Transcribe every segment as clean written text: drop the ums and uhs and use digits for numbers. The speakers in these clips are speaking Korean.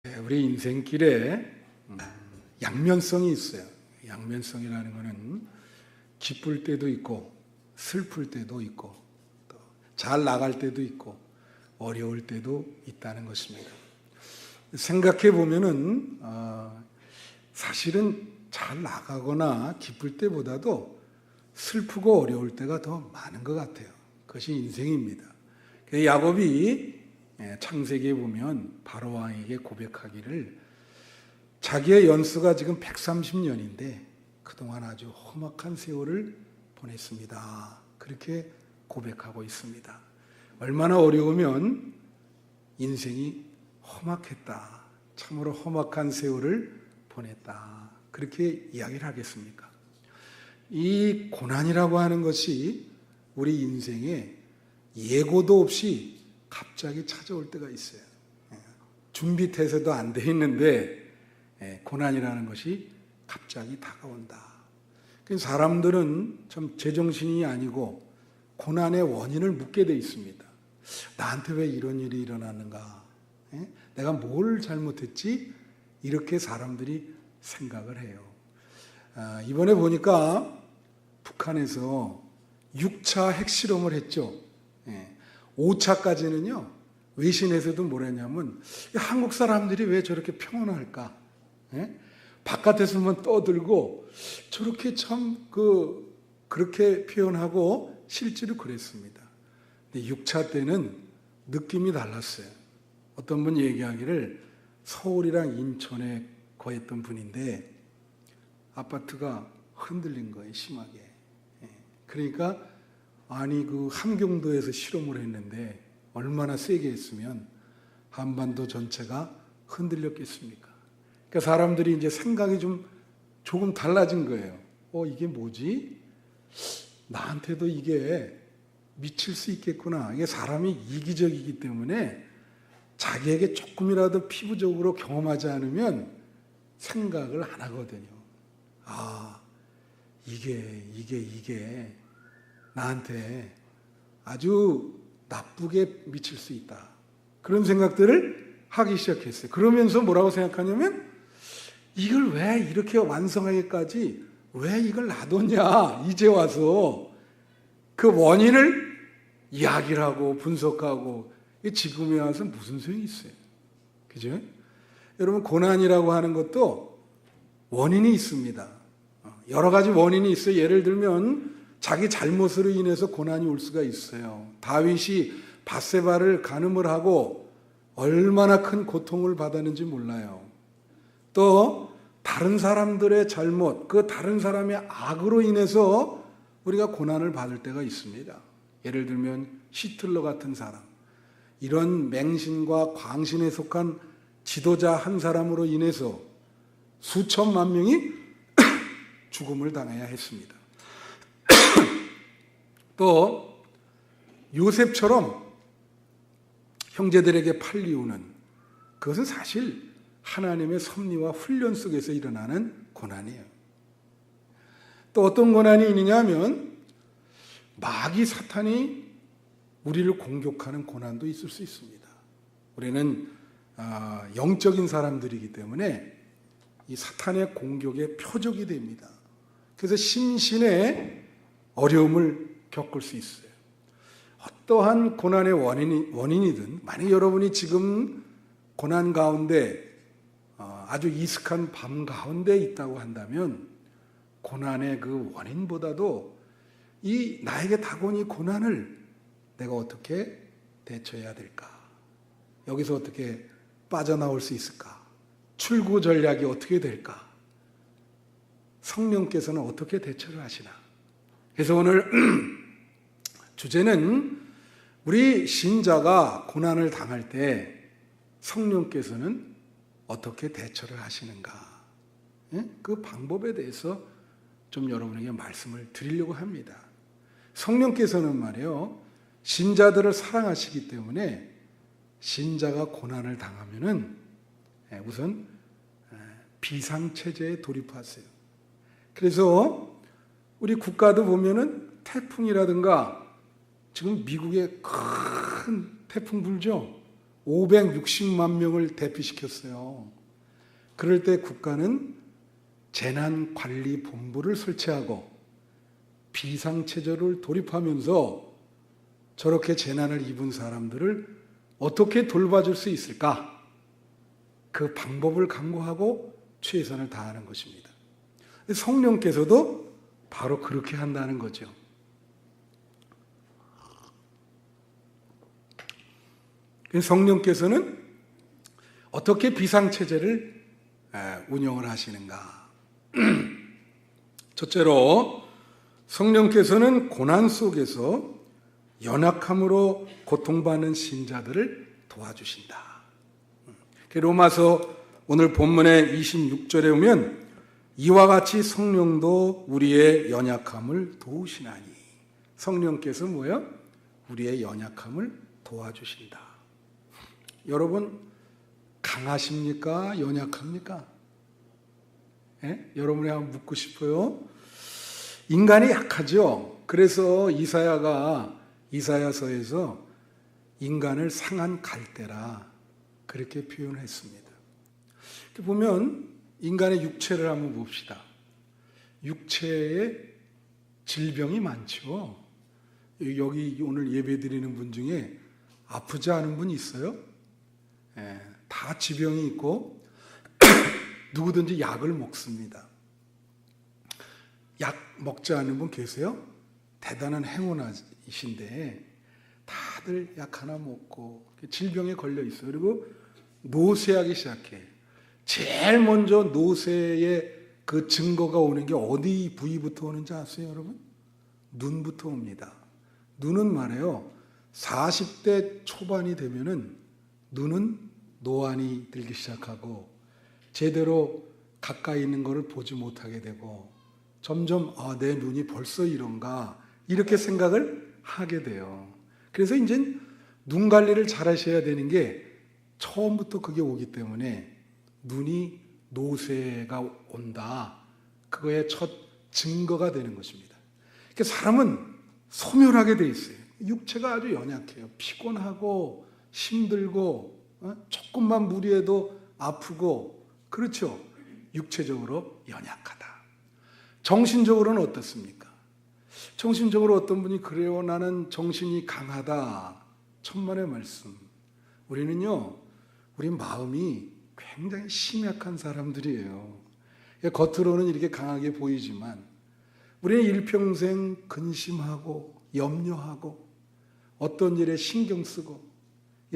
우리 인생길에 양면성이 있어요. 양면성이라는 것은 기쁠 때도 있고 슬플 때도 있고 또 잘 나갈 때도 있고 어려울 때도 있다는 것입니다. 생각해 보면은 사실은 잘 나가거나 기쁠 때보다도 슬프고 어려울 때가 더 많은 것 같아요. 그것이 인생입니다. 야곱이 창세기에 보면 바로 왕에게 고백하기를 자기의 연수가 지금 130년인데 그동안 아주 험악한 세월을 보냈습니다. 그렇게 고백하고 있습니다. 얼마나 어려우면 인생이 험악했다. 참으로 험악한 세월을 보냈다. 그렇게 이야기를 하겠습니까? 이 고난이라고 하는 것이 우리 인생에 예고도 없이 갑자기 찾아올 때가 있어요. 준비태세도 안 돼 있는데 고난이라는 것이 갑자기 다가온다. 사람들은 참 제정신이 아니고 고난의 원인을 묻게 돼 있습니다. 나한테 왜 이런 일이 일어나는가? 내가 뭘 잘못했지? 이렇게 사람들이 생각을 해요. 이번에 보니까 북한에서 6차 핵실험을 했죠. 5차까지는요, 외신에서도 뭐랬냐면, 한국 사람들이 왜 저렇게 평온할까? 바깥에서만 떠들고, 저렇게 참, 그렇게 표현하고, 실제로 그랬습니다. 근데 6차 때는 느낌이 달랐어요. 어떤 분 얘기하기를 서울이랑 인천에 거했던 분인데, 아파트가 흔들린 거예요, 심하게. 그러니까, 아니 그 함경도에서 실험을 했는데 얼마나 세게 했으면 한반도 전체가 흔들렸겠습니까? 그러니까 사람들이 이제 생각이 조금 달라진 거예요. 이게 뭐지? 나한테도 이게 미칠 수 있겠구나. 이게 사람이 이기적이기 때문에 자기에게 조금이라도 피부적으로 경험하지 않으면 생각을 안 하거든요. 이게 나한테 아주 나쁘게 미칠 수 있다. 그런 생각들을 하기 시작했어요. 그러면서 뭐라고 생각하냐면 이걸 왜 이렇게 완성하기까지 왜 이걸 놔뒀냐. 이제 와서 그 원인을 이야기를 하고 분석하고 지금에 와서 무슨 소용이 있어요. 그죠? 여러분 고난이라고 하는 것도 원인이 있습니다. 여러 가지 원인이 있어요. 예를 들면 자기 잘못으로 인해서 고난이 올 수가 있어요. 다윗이 밧세바를 간음을 하고 얼마나 큰 고통을 받았는지 몰라요. 또 다른 사람들의 잘못, 그 다른 사람의 악으로 인해서 우리가 고난을 받을 때가 있습니다. 예를 들면 히틀러 같은 사람, 이런 맹신과 광신에 속한 지도자 한 사람으로 인해서 수천만 명이 죽음을 당해야 했습니다. 또 요셉처럼 형제들에게 팔리우는 그것은 사실 하나님의 섭리와 훈련 속에서 일어나는 고난이에요. 또 어떤 고난이 있느냐 하면 마귀 사탄이 우리를 공격하는 고난도 있을 수 있습니다. 우리는 영적인 사람들이기 때문에 이 사탄의 공격의 표적이 됩니다. 그래서 심신의 어려움을 겪을 수 있어요. 어떠한 고난의 원인이든 만약 여러분이 지금 고난 가운데 아주 이슥한 밤 가운데 있다고 한다면 고난의 그 원인보다도 이 나에게 다가온 이 고난을 내가 어떻게 대처해야 될까? 여기서 어떻게 빠져나올 수 있을까? 출구 전략이 어떻게 될까? 성령께서는 어떻게 대처를 하시나? 그래서 오늘 주제는 우리 신자가 고난을 당할 때 성령께서는 어떻게 대처를 하시는가? 그 방법에 대해서 좀 여러분에게 말씀을 드리려고 합니다. 성령께서는 말이요, 신자들을 사랑하시기 때문에 신자가 고난을 당하면은 우선 비상체제에 돌입하세요. 그래서 우리 국가도 보면은 태풍이라든가 지금 미국에 큰 태풍 불죠? 560만 명을 대피시켰어요. 그럴 때 국가는 재난관리본부를 설치하고 비상체제를 도입하면서 저렇게 재난을 입은 사람들을 어떻게 돌봐줄 수 있을까? 그 방법을 강구하고 최선을 다하는 것입니다. 성령께서도 바로 그렇게 한다는 거죠. 성령께서는 어떻게 비상체제를 운영을 하시는가? 첫째로 성령께서는 고난 속에서 연약함으로 고통받는 신자들을 도와주신다. 로마서 오늘 본문의 26절에 보면 이와 같이 성령도 우리의 연약함을 도우시나니. 성령께서 뭐예요? 우리의 연약함을 도와주신다. 여러분 강하십니까? 연약합니까? 여러분이 한번 묻고 싶어요. 인간이 약하죠. 그래서 이사야서에서 인간을 상한 갈대라 그렇게 표현했습니다. 보면 인간의 육체를 한번 봅시다. 육체에 질병이 많죠. 여기 오늘 예배 드리는 분 중에 아프지 않은 분 있어요? 다 지병이 있고 누구든지 약을 먹습니다. 약 먹지 않은 분 계세요? 대단한 행운이신데 다들 약 하나 먹고 질병에 걸려 있어요. 그리고 노쇠하기 시작해. 제일 먼저 노쇠의 그 증거가 오는 게 어디 부위부터 오는지 아세요, 여러분? 눈부터 옵니다. 눈은 말이에요. 40대 초반이 되면은 눈은 노안이 들기 시작하고 제대로 가까이 있는 것을 보지 못하게 되고 점점 내 눈이 벌써 이런가 이렇게 생각을 하게 돼요. 그래서 이제 눈 관리를 잘 하셔야 되는 게 처음부터 그게 오기 때문에 눈이 노쇠가 온다. 그거의 첫 증거가 되는 것입니다. 그러니까 사람은 소멸하게 돼 있어요. 육체가 아주 연약해요. 피곤하고 힘들고 조금만 무리해도 아프고 그렇죠. 육체적으로 연약하다. 정신적으로는 어떻습니까? 정신적으로 어떤 분이 그래요. 나는 정신이 강하다. 천만의 말씀. 우리는요. 우리 마음이 굉장히 심약한 사람들이에요. 겉으로는 이렇게 강하게 보이지만 우리는 일평생 근심하고 염려하고 어떤 일에 신경 쓰고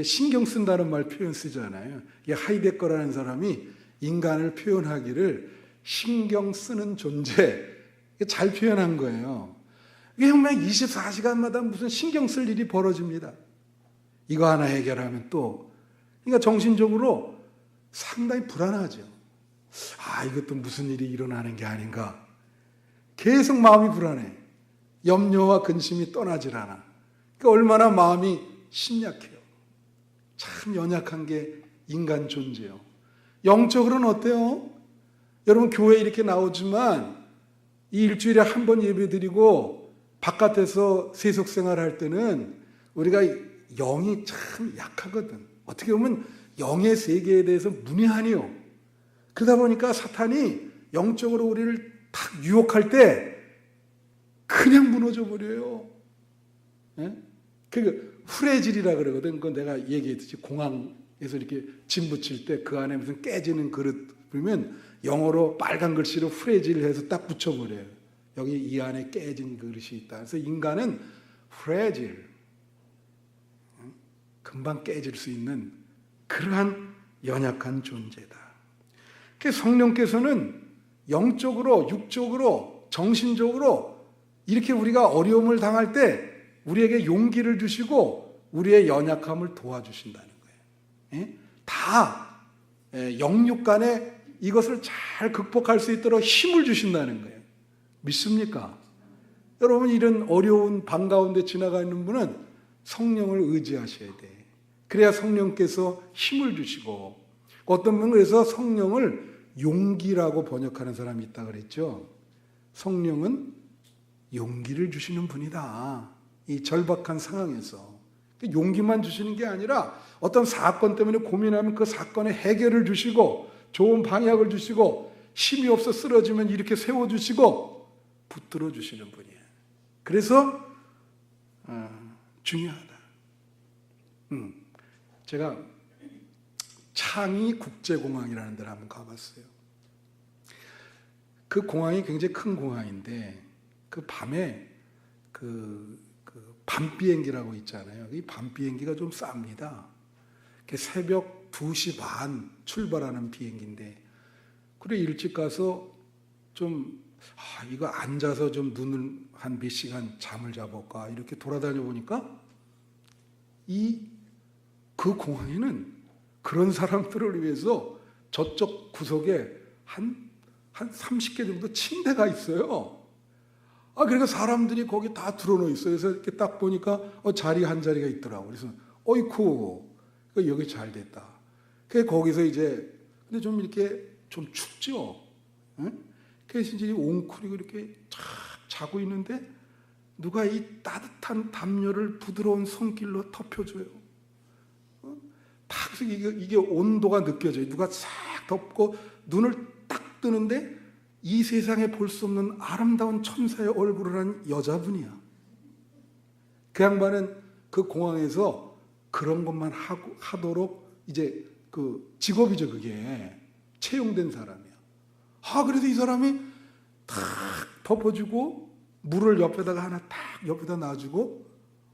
신경 쓴다는 말 표현 쓰잖아요. 하이데거라는 사람이 인간을 표현하기를 신경 쓰는 존재 잘 표현한 거예요. 이게 정말 24시간마다 무슨 신경 쓸 일이 벌어집니다. 이거 하나 해결하면 또 그러니까 정신적으로 상당히 불안하죠. 이것도 무슨 일이 일어나는 게 아닌가. 계속 마음이 불안해. 염려와 근심이 떠나질 않아. 그러니까 얼마나 마음이 심약해요. 참 연약한 게 인간 존재요. 영적으로는 어때요? 여러분 교회 이렇게 나오지만 이 일주일에 한 번 예배드리고 바깥에서 세속생활 할 때는 우리가 영이 참 약하거든. 어떻게 보면 영의 세계에 대해서 문외한이요. 그러다 보니까 사탄이 영적으로 우리를 탁 유혹할 때 그냥 무너져 버려요. 그 후레질이라 그러거든. 그건 내가 얘기했듯이 공항에서 이렇게 짐 붙일 때 그 안에 무슨 깨지는 그릇 보면 영어로 빨간 글씨로 후레질을 해서 딱 붙여버려요. 여기 이 안에 깨진 그릇이 있다. 그래서 인간은 후레질, 금방 깨질 수 있는 그러한 연약한 존재다. 그래서 성령께서는 영적으로, 육적으로, 정신적으로 이렇게 우리가 어려움을 당할 때 우리에게 용기를 주시고 우리의 연약함을 도와주신다는 거예요. 다 영육 간에 이것을 잘 극복할 수 있도록 힘을 주신다는 거예요. 믿습니까? 여러분 이런 어려운 방 가운데 지나가는 분은 성령을 의지하셔야 돼. 그래야 성령께서 힘을 주시고 어떤 분은 그래서 성령을 용기라고 번역하는 사람이 있다 그랬죠. 성령은 용기를 주시는 분이다. 이 절박한 상황에서. 용기만 주시는 게 아니라 어떤 사건 때문에 고민하면 그 사건의 해결을 주시고 좋은 방향을 주시고 힘이 없어 쓰러지면 이렇게 세워주시고 붙들어 주시는 분이에요. 그래서 중요하다. 제가 창의 국제공항이라는 데를 한번 가봤어요. 그 공항이 굉장히 큰 공항인데 그 밤에 밤 비행기라고 있잖아요. 이 밤 비행기가 좀 쌉니다. 새벽 2시 반 출발하는 비행기인데 그래 일찍 가서 좀 이거 앉아서 좀 눈을 한 몇 시간 잠을 자볼까 이렇게 돌아다녀 보니까 그 공항에는 그런 사람들을 위해서 저쪽 구석에 한 30개 정도 침대가 있어요. 그러니까 사람들이 거기 다 들어놓여 있어요. 그래서 이렇게 딱 보니까 자리 한 자리가 있더라고. 그래서 어이쿠 여기 잘 됐다. 거기서 이제 근데 좀 이렇게 좀 춥죠. 응? 그래서 이제 옹크리고 이렇게 쫙 자고 있는데 누가 이 따뜻한 담요를 부드러운 손길로 덮여줘요. 딱 이게 온도가 느껴져요. 누가 싹 덮고 눈을 딱 뜨는데 이 세상에 볼 수 없는 아름다운 천사의 얼굴을 한 여자분이야. 그 양반은 그 공항에서 그런 것만 하도록 이제 그 직업이죠. 그게 채용된 사람이야. 그래서 이 사람이 탁 덮어주고 물을 옆에다가 하나 탁 옆에다 놔주고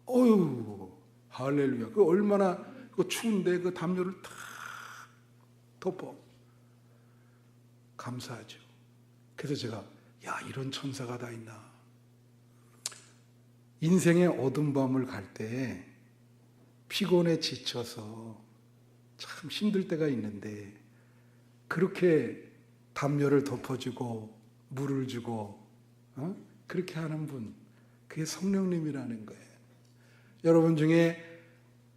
어휴 할렐루야. 그 얼마나 그 추운데 그 담요를 탁 덮어. 감사하죠. 그래서 제가 이런 천사가 다 있나. 인생의 어두운 밤을 갈 때 피곤해 지쳐서 참 힘들 때가 있는데 그렇게 담요를 덮어주고 물을 주고 그렇게 하는 분, 그게 성령님이라는 거예요. 여러분 중에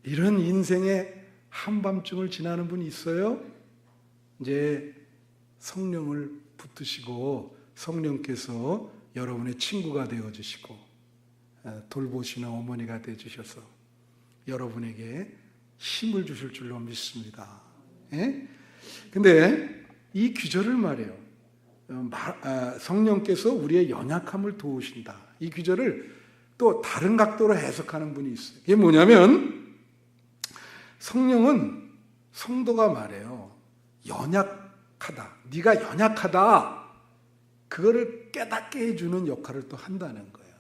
이런 인생의 한밤중을 지나는 분이 있어요? 이제 성령을 붙드시고 성령께서 여러분의 친구가 되어주시고 돌보시는 어머니가 되어주셔서 여러분에게 힘을 주실 줄로 믿습니다. 근데 이 귀절을 말해요. 성령께서 우리의 연약함을 도우신다. 이 귀절을 또 다른 각도로 해석하는 분이 있어요. 이게 뭐냐면 성령은 성도가 말해요. 연약하다. 네가 연약하다. 그거를 깨닫게 해주는 역할을 또 한다는 거예요.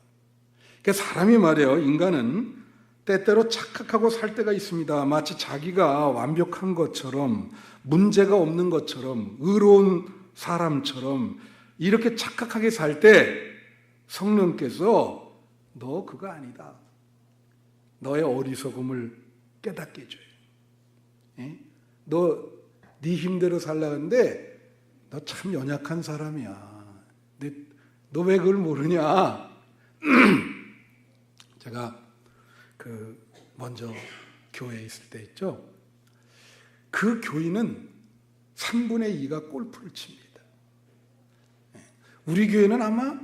그러니까 사람이 말해요. 인간은 때때로 착각하고 살 때가 있습니다. 마치 자기가 완벽한 것처럼 문제가 없는 것처럼 의로운 사람처럼 이렇게 착각하게 살 때 성령께서 너 그거 아니다. 너의 어리석음을 깨닫게 해줘요. 너 네 힘대로 살라는데 너 참 연약한 사람이야. 너 왜 그걸 모르냐? 제가 먼저 교회에 있을 때 있죠. 그 교인은 3분의 2가 골프를 칩니다. 우리 교회는 아마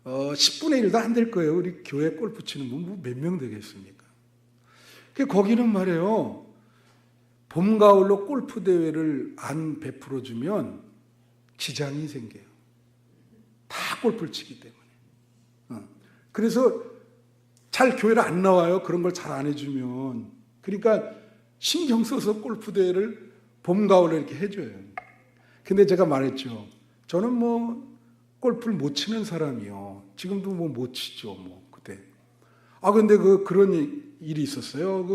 10분의 1도 안 될 거예요. 우리 교회 골프 치는 분 몇 명 되겠습니까? 거기는 말이에요. 봄, 가을로 골프 대회를 안 베풀어 주면 지장이 생겨요. 다 골프를 치기 때문에. 그래서 잘 교회를 안 나와요. 그런 걸 잘 안 해주면. 그러니까 신경 써서 골프 대회를 봄, 가을에 이렇게 해줘요. 근데 제가 말했죠. 저는 골프를 못 치는 사람이요. 지금도 못 치죠. 그때. 근데 그런 일이 있었어요.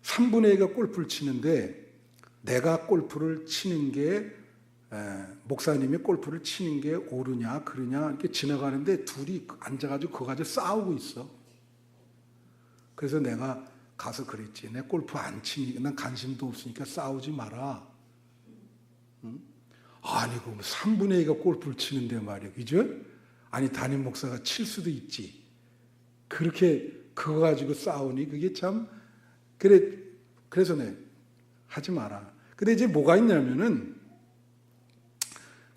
3분의 2가 골프를 치는데 내가 골프를 치는 게 목사님이 골프를 치는 게 옳으냐 그러냐 이렇게 지나가는데 둘이 앉아가지고 그거 가지고 싸우고 있어. 그래서 내가 가서 그랬지. 내 골프 안 치니까 난 관심도 없으니까 싸우지 마라. 응? 아니 그럼 3분의 2가 골프를 치는데 말이야. 그죠? 아니 담임 목사가 칠 수도 있지. 그렇게 그거 가지고 싸우니 그게 참 그래서 하지 마라. 근데 이제 뭐가 있냐면은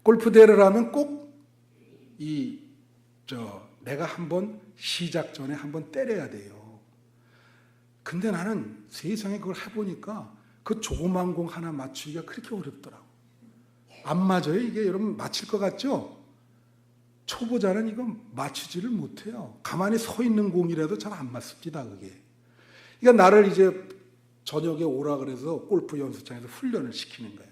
골프 대회를 하면 꼭 내가 한번 시작 전에 한번 때려야 돼요. 근데 나는 세상에 그걸 해보니까 그 조그만 공 하나 맞추기가 그렇게 어렵더라고. 안 맞아요? 이게 여러분 맞힐 것 같죠? 초보자는 이거 맞추지를 못해요. 가만히 서 있는 공이라도 잘 안 맞습니다, 그게. 그러니까 나를 이제 저녁에 오라 그래서 골프 연습장에서 훈련을 시키는 거야.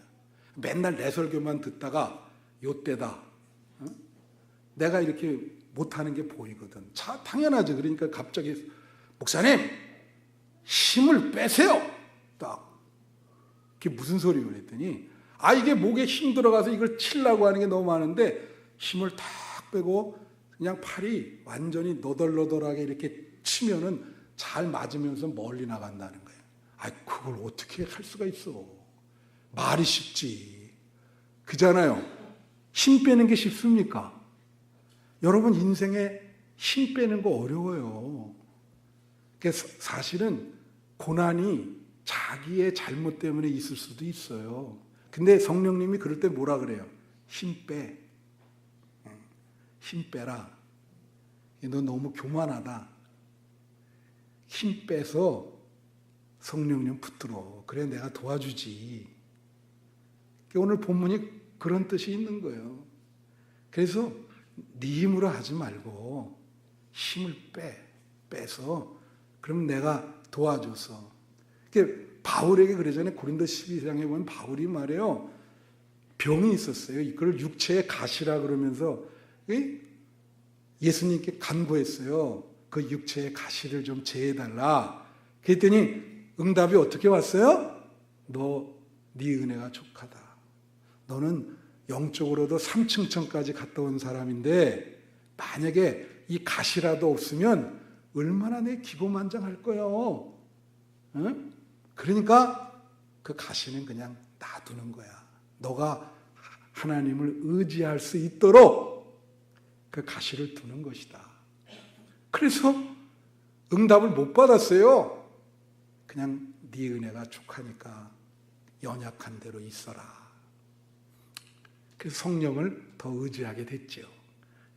맨날 내 설교만 듣다가 요때다. 내가 이렇게 못하는 게 보이거든. 당연하죠. 그러니까 갑자기 목사님 힘을 빼세요. 딱. 그게 무슨 소리요? 그랬더니 이게 목에 힘 들어가서 이걸 치려고 하는 게 너무 많은데 힘을 탁 빼고 그냥 팔이 완전히 너덜너덜하게 이렇게 치면은 잘 맞으면서 멀리 나간다는 거예요. 그걸 어떻게 할 수가 있어? 말이 쉽지. 그잖아요. 힘 빼는 게 쉽습니까? 여러분 인생에 힘 빼는 거 어려워요. 사실은 고난이 자기의 잘못 때문에 있을 수도 있어요. 근데 성령님이 그럴 때 뭐라 그래요? 힘 빼. 힘 빼라. 너 너무 교만하다. 힘 빼서 성령님 붙들어. 그래 내가 도와주지. 오늘 본문이 그런 뜻이 있는 거예요. 그래서 네 힘으로 하지 말고 힘을 빼서 그럼 내가 도와줘서. 바울에게 그러잖아요. 고린도 12장에 보면 바울이 말해요. 병이 있었어요. 이걸 육체의 가시라 그러면서 예수님께 간구했어요. 그 육체의 가시를 좀 제해달라. 그랬더니 응답이 어떻게 왔어요? 네 은혜가 족하다. 너는 영적으로도 3층천까지 갔다 온 사람인데 만약에 이 가시라도 없으면 얼마나 내 기고만장할 거예요. 응? 그러니까 그 가시는 그냥 놔두는 거야. 너가 하나님을 의지할 수 있도록 그 가시를 두는 것이다. 그래서 응답을 못 받았어요. 그냥 네 은혜가 족하니까 연약한 대로 있어라. 그래서 성령을 더 의지하게 됐죠.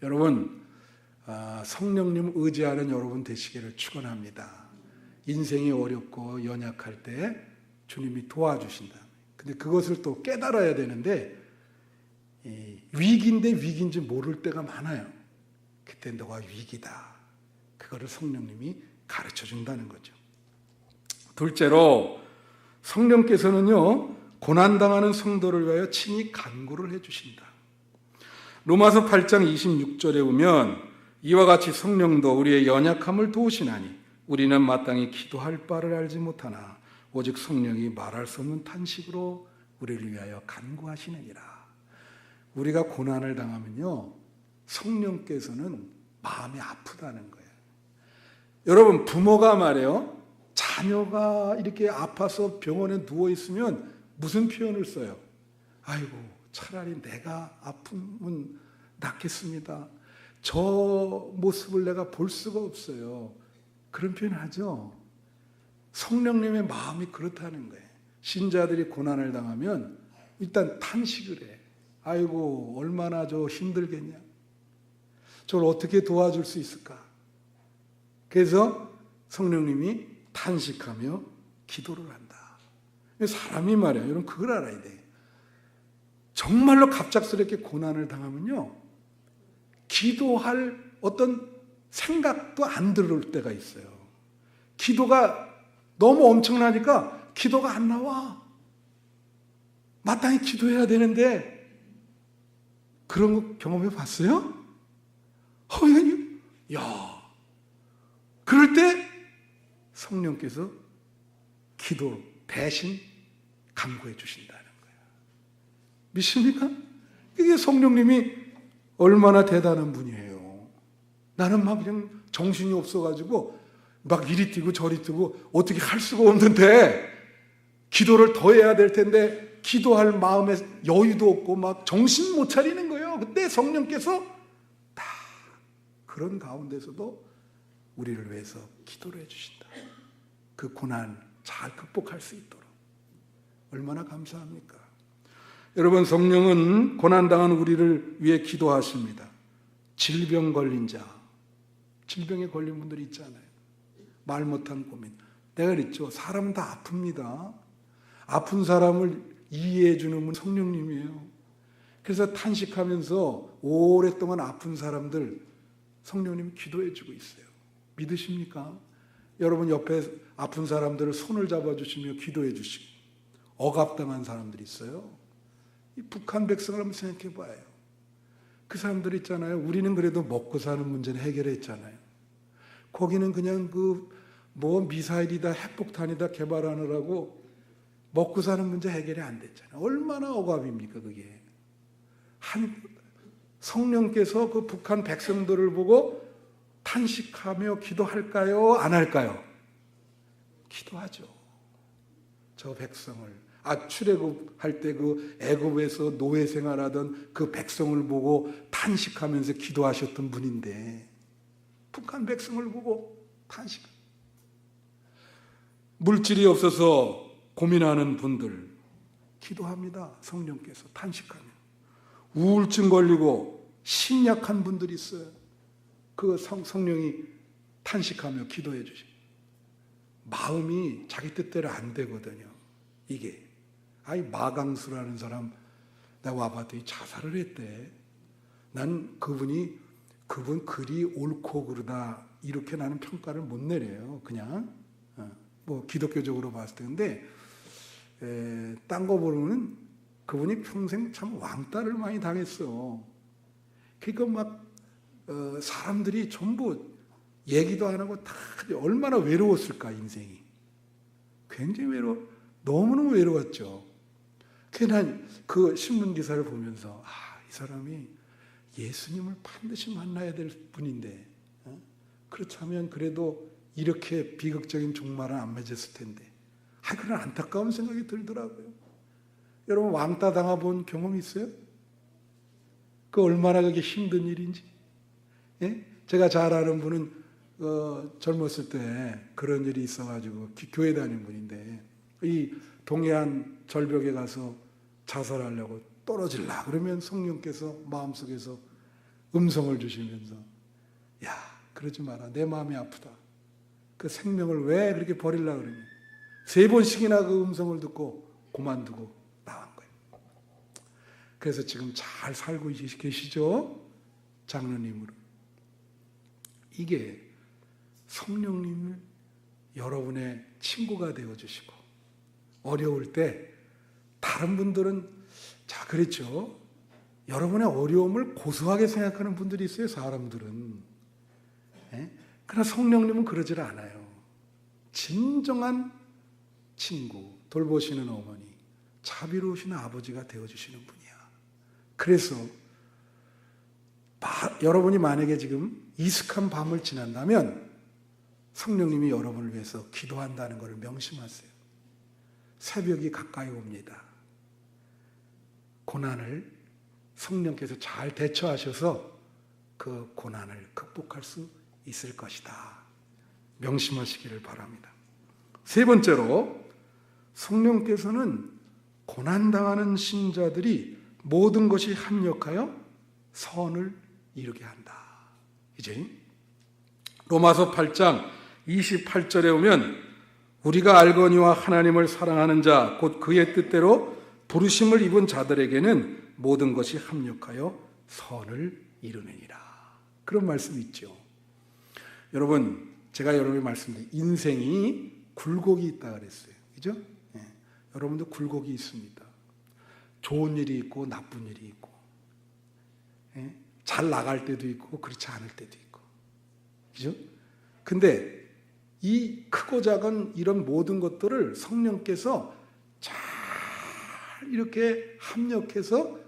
여러분 성령님 의지하는 여러분 되시기를 축원합니다. 인생이 어렵고 연약할 때 주님이 도와주신다. 근데 그것을 또 깨달아야 되는데 위기인데 위기인지 모를 때가 많아요. 그때 너가 위기다. 그거를 성령님이 가르쳐 준다는 거죠. 둘째로 성령께서는요 고난당하는 성도를 위하여 친히 간구를 해주신다. 로마서 8장 26절에 보면 이와 같이 성령도 우리의 연약함을 도우시나니 우리는 마땅히 기도할 바를 알지 못하나 오직 성령이 말할 수 없는 탄식으로 우리를 위하여 간구하시느니라. 우리가 고난을 당하면요 성령께서는 마음이 아프다는 거예요. 여러분 부모가 말해요. 자녀가 이렇게 아파서 병원에 누워있으면 무슨 표현을 써요? 아이고 차라리 내가 아프면 낫겠습니다. 저 모습을 내가 볼 수가 없어요. 그런 표현 하죠. 성령님의 마음이 그렇다는 거예요. 신자들이 고난을 당하면 일단 탄식을 해. 아이고 얼마나 저 힘들겠냐. 저를 어떻게 도와줄 수 있을까. 그래서 성령님이 탄식하며 기도를 한다. 사람이 말이야. 여러분 그걸 알아야 돼. 정말로 갑작스럽게 고난을 당하면요 기도할 어떤 생각도 안 들을 때가 있어요. 기도가 너무 엄청나니까 기도가 안 나와. 마땅히 기도해야 되는데 그런 거 경험해 봤어요? 야, 그럴 때 성령께서 기도 대신 간구해 주신다는 거예요. 믿습니까? 이게 성령님이 얼마나 대단한 분이에요. 나는 막 그냥 정신이 없어가지고 막 이리 뛰고 저리 뛰고 어떻게 할 수가 없는데 기도를 더 해야 될 텐데 기도할 마음에 여유도 없고 막 정신 못 차리는 거예요. 그때 성령께서 다 그런 가운데서도 우리를 위해서 기도를 해주신다. 그 고난 잘 극복할 수 있도록. 얼마나 감사합니까? 여러분 성령은 고난당한 우리를 위해 기도하십니다. 질병 걸린 자, 질병에 걸린 분들이 있잖아요. 말 못한 고민. 내가 그랬죠. 사람은 다 아픕니다. 아픈 사람을 이해해 주는 분 성령님이에요. 그래서 탄식하면서 오랫동안 아픈 사람들 성령님이 기도해 주고 있어요. 믿으십니까? 여러분 옆에 아픈 사람들을 손을 잡아주시며 기도해 주시고 억압당한 사람들이 있어요. 이 북한 백성을 한번 생각해 봐요. 그 사람들 있잖아요. 우리는 그래도 먹고 사는 문제는 해결했잖아요. 거기는 그냥 미사일이다 핵폭탄이다 개발하느라고 먹고 사는 문제 해결이 안 됐잖아요. 얼마나 억압입니까 그게. 성령께서 그 북한 백성들을 보고 탄식하며 기도할까요? 안 할까요? 기도하죠. 저 백성을 출애굽할 때 그 애굽에서 노예 생활하던 그 백성을 보고 탄식하면서 기도하셨던 분인데 북한 백성을 보고 탄식. 물질이 없어서 고민하는 분들 기도합니다. 성령께서 탄식하며. 우울증 걸리고 심약한 분들이 있어요. 그 성령이 탄식하며 기도해 주십니다. 마음이 자기 뜻대로 안 되거든요. 이게 마강수라는 사람 내가 와봤더니 자살을 했대. 난 그분 글이 옳고 그르다 이렇게 나는 평가를 못 내려요. 그냥 기독교적으로 봤을 때. 근데 딴 거 보면은 그분이 평생 참 왕따를 많이 당했어. 그러니까 사람들이 전부 얘기도 안 하고 다 얼마나 외로웠을까 인생이. 굉장히 너무너무 외로웠죠. 그냥 그 신문 기사를 보면서 이 사람이 예수님을 반드시 만나야 될 분인데 그렇다면 그래도 이렇게 비극적인 종말은 안 맺었을 텐데 그런 안타까운 생각이 들더라고요. 여러분 왕따 당해본 경험 있어요? 그 얼마나 그게 힘든 일인지. 예? 제가 잘 아는 분은 젊었을 때 그런 일이 있어가지고 교회 다니는 분인데 이 동해안 절벽에 가서 자살하려고 떨어질라 그러면 성령께서 마음속에서 음성을 주시면서 야 그러지 마라 내 마음이 아프다. 그 생명을 왜 그렇게 버리려고 그러냐. 3번씩이나 그 음성을 듣고 그만두고 나간 거예요. 그래서 지금 잘 살고 계시죠? 장로님으로. 이게 성령님을 여러분의 친구가 되어주시고 어려울 때 다른 분들은 그랬죠. 여러분의 어려움을 고소하게 생각하는 분들이 있어요. 사람들은. 그러나 성령님은 그러질 않아요. 진정한 친구, 돌보시는 어머니, 자비로우신 아버지가 되어주시는 분이야. 그래서 여러분이 만약에 지금 이슥한 밤을 지난다면 성령님이 여러분을 위해서 기도한다는 것을 명심하세요. 새벽이 가까이 옵니다. 고난을 성령께서 잘 대처하셔서 그 고난을 극복할 수 있을 것이다. 명심하시기를 바랍니다. 3번째로 성령께서는 고난당하는 신자들이 모든 것이 합력하여 선을 이루게 한다. 이제 로마서 8장 28절에 오면 우리가 알거니와 하나님을 사랑하는 자 곧 그의 뜻대로 부르심을 입은 자들에게는 모든 것이 합력하여 선을 이루느니라. 그런 말씀이 있죠. 여러분 제가 여러분에게 말씀드린 인생이 굴곡이 있다 그랬어요. 그죠? 예. 여러분도 굴곡이 있습니다. 좋은 일이 있고 나쁜 일이 있고 예? 잘 나갈 때도 있고 그렇지 않을 때도 있고 그죠? 근데 이 크고 작은 이런 모든 것들을 성령께서 잘 이렇게 합력해서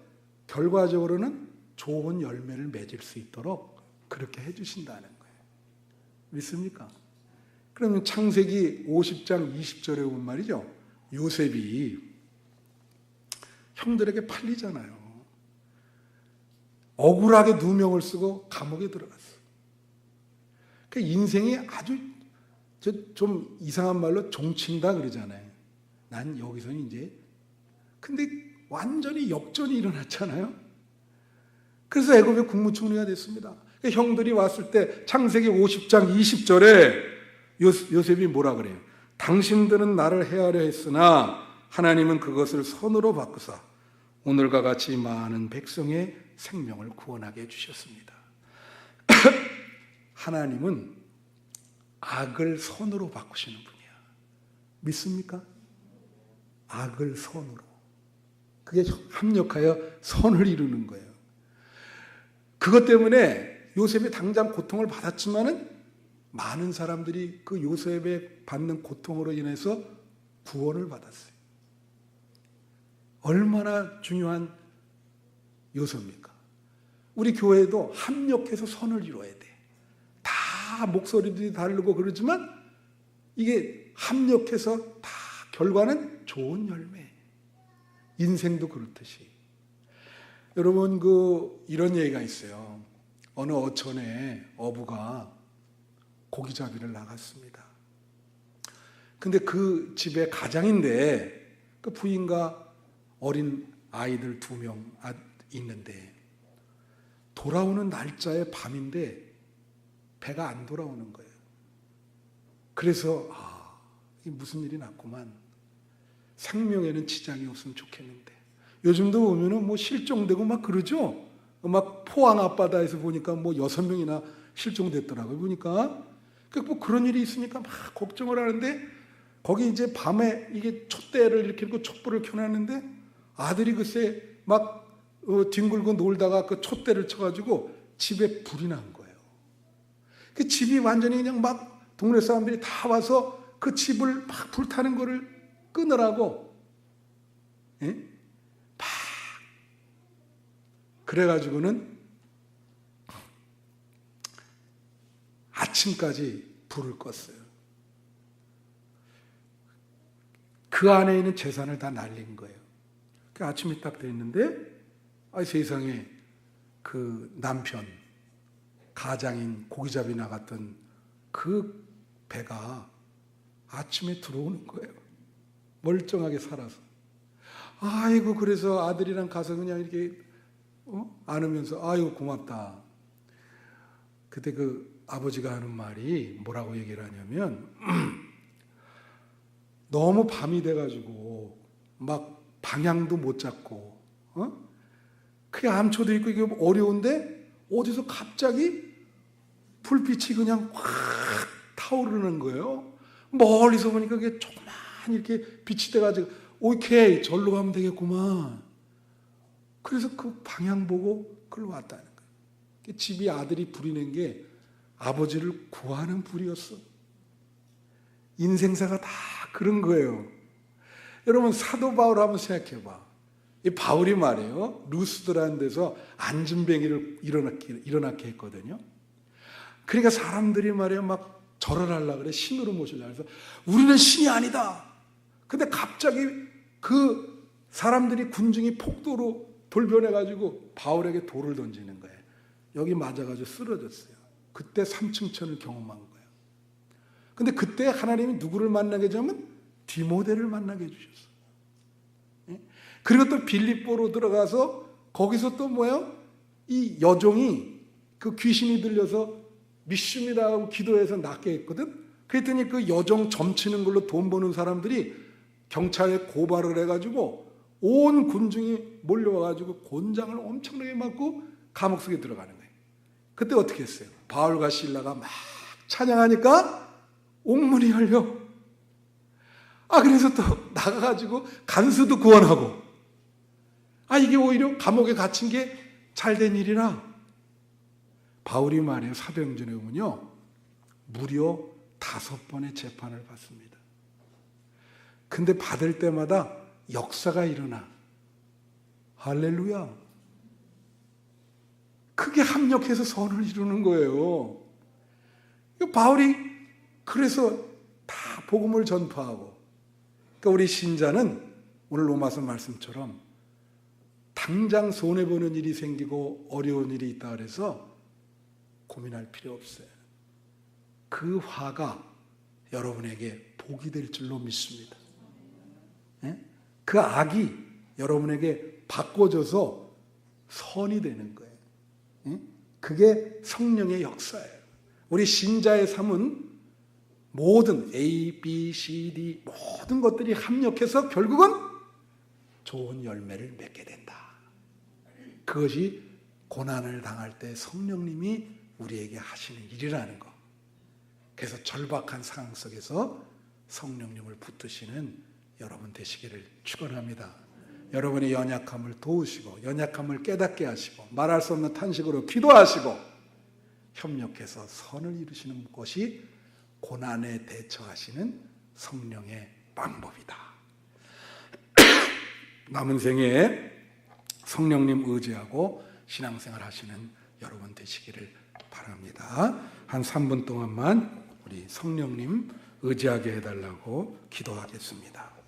결과적으로는 좋은 열매를 맺을 수 있도록 그렇게 해주신다는 거예요. 믿습니까? 그러면 창세기 50장 20절에 보면 말이죠. 요셉이 형들에게 팔리잖아요. 억울하게 누명을 쓰고 감옥에 들어갔어. 그러니까 인생이 아주 좀 이상한 말로 종친다 그러잖아요. 난 여기서는 이제 근데 완전히 역전이 일어났잖아요. 그래서 애굽의 국무총리가 됐습니다. 그러니까 형들이 왔을 때 창세기 50장 20절에 요셉이 뭐라 그래요? 당신들은 나를 해하려 했으나 하나님은 그것을 선으로 바꾸사 오늘과 같이 많은 백성의 생명을 구원하게 해주셨습니다. 하나님은 악을 선으로 바꾸시는 분이야. 믿습니까? 악을 선으로. 그게 합력하여 선을 이루는 거예요. 그것 때문에 요셉이 당장 고통을 받았지만은 많은 사람들이 그 요셉의 받는 고통으로 인해서 구원을 받았어요. 얼마나 중요한 요소입니까? 우리 교회도 합력해서 선을 이루어야 돼. 다 목소리들이 다르고 그러지만 이게 합력해서 다 결과는 좋은 열매. 인생도 그렇듯이. 여러분 이런 얘기가 있어요. 어느 어촌에 어부가 고기잡이를 나갔습니다. 근데 그 집에 가장인데 그 부인과 어린 아이들 2명 있는데 돌아오는 날짜에 밤인데 배가 안 돌아오는 거예요. 그래서 이게 무슨 일이 났구만. 생명에는 지장이 없으면 좋겠는데. 요즘도 보면은 뭐 실종되고 막 그러죠. 막 포항 앞바다에서 보니까 뭐 6명이나 실종됐더라고요. 보니까 뭐 그런 일이 있으니까 막 걱정을 하는데 거기 이제 밤에 이게 촛대를 이렇게 놓고 촛불을 켜놨는데 아들이 글쎄 막 뒹굴고 놀다가 그 촛대를 쳐가지고 집에 불이 난 거예요. 그 집이 완전히 그냥 막 동네 사람들이 다 와서 그 집을 막 불타는 거를 끄느라고 막 그래가지고는 아침까지 불을 껐어요. 그 안에 있는 재산을 다 날린 거예요. 그 아침이 딱 됐는데 세상에 그 남편 가장인 고기잡이 나갔던 그 배가 아침에 들어오는 거예요. 멀쩡하게 살아서. 아이고 그래서 아들이랑 가서 그냥 이렇게 안으면서 아이고 고맙다. 그때 그 아버지가 하는 말이 뭐라고 얘기를 하냐면 너무 밤이 돼가지고 막 방향도 못 잡고 그게 암초도 있고 이게 어려운데 어디서 갑자기 불빛이 그냥 확 타오르는 거예요. 멀리서 보니까 그게 조그만 이렇게 빛이 돼가지고 오케이 절로 가면 되겠구만. 그래서 그 방향 보고 그걸 왔다는 거예요. 집이 아들이 부리는 게 아버지를 구하는 불이었어. 인생사가 다 그런 거예요. 여러분 사도 바울 한번 생각해봐. 이 바울이 말이에요. 루스드라는 데서 안진뱅이를 일어나게 했거든요. 그러니까 사람들이 말이에요. 막 절을 하려고 그래. 신으로 모시려고 해서 우리는 신이 아니다. 근데 갑자기 그 사람들이 군중이 폭도로 돌변해가지고 바울에게 돌을 던지는 거예요. 여기 맞아가지고 쓰러졌어요. 그때 삼층천을 경험한 거예요. 근데 그때 하나님이 누구를 만나게 해주면 디모데를 만나게 해주셨어요. 그리고 또 빌립보로 들어가서 거기서 또 뭐예요? 이 여종이 그 귀신이 들려서 미슌이라고 기도해서 낫게 했거든. 그랬더니 그 여종 점치는 걸로 돈 버는 사람들이 경찰에 고발을 해가지고 온 군중이 몰려와가지고 곤장을 엄청나게 맞고 감옥 속에 들어가는 거예요. 그때 어떻게 했어요? 바울과 실라가 막 찬양하니까 옥문이 열려. 그래서 또 나가가지고 간수도 구원하고. 이게 오히려 감옥에 갇힌 게 잘된 일이라. 바울이 말해요. 사도행전에 보면요. 무려 5번의 재판을 받습니다. 근데 받을 때마다 역사가 일어나. 할렐루야. 그게 합력해서 선을 이루는 거예요. 바울이 그래서 다 복음을 전파하고. 그러니까 우리 신자는 오늘 로마서 말씀처럼 당장 손해보는 일이 생기고 어려운 일이 있다 그래서 고민할 필요 없어요. 그 화가 여러분에게 복이 될 줄로 믿습니다. 그 악이 여러분에게 바꿔져서 선이 되는 거예요. 그게 성령의 역사예요. 우리 신자의 삶은 모든 A, B, C, D 모든 것들이 합력해서 결국은 좋은 열매를 맺게 된다. 그것이 고난을 당할 때 성령님이 우리에게 하시는 일이라는 것. 그래서 절박한 상황 속에서 성령님을 붙드시는 여러분 되시기를 축원합니다. 여러분의 연약함을 도우시고 연약함을 깨닫게 하시고 말할 수 없는 탄식으로 기도하시고 협력해서 선을 이루시는 것이 고난에 대처하시는 성령의 방법이다. 남은 생에 성령님 의지하고 신앙생활 하시는 여러분 되시기를 바랍니다. 한 3분 동안만 우리 성령님 의지하게 해달라고 기도하겠습니다.